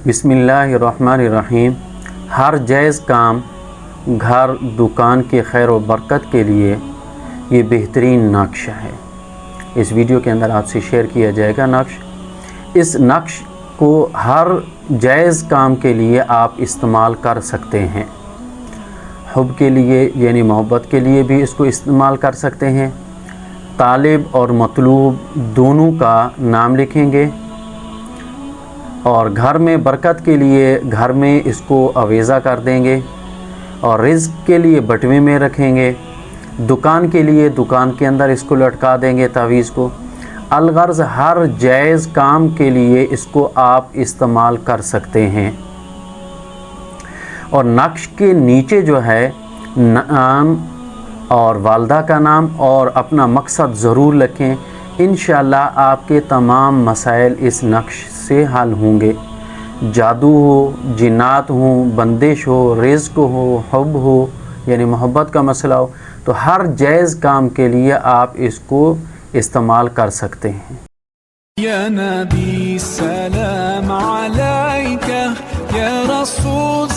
बिस्मिल्लाहिर्रहमानिर्रहीम। हर जायज़ काम घर दुकान की खैर व बरकत के लिए ये बेहतरीन नक्श है। इस वीडियो के अंदर आपसे शेयर किया जाएगा नक्श। इस नक्श को हर जायज़ काम के लिए आप इस्तेमाल कर सकते हैं। हुब के लिए यानी मोहब्बत के लिए भी इसको इस्तेमाल कर सकते हैं। तालिब और मतलूब दोनों का नाम लिखेंगे और घर में बरकत के लिए घर में इसको अवेज़ा कर देंगे और रिज़्क़ के लिए बटवे में रखेंगे। दुकान के लिए दुकान के अंदर इसको लटका देंगे तावीज़ को। अलगर्ज़ हर जायज़ काम के लिए इसको आप इस्तेमाल कर सकते हैं। और नक्श के नीचे जो है नाम और वालदा का नाम और अपना मकसद ज़रूर लिखें। इंशाअल्लाह आपके तमाम मसाइल इस नक्श से हल होंगे। जादू हो, जिन्नात हो, बंदिश हो, रिज़्क़ हो, हुब हो यानी मोहब्बत का मसला हो, तो हर जायज़ काम के लिए आप इसको इस्तेमाल कर सकते हैं। या नबी सलाम अलैका, या रसूल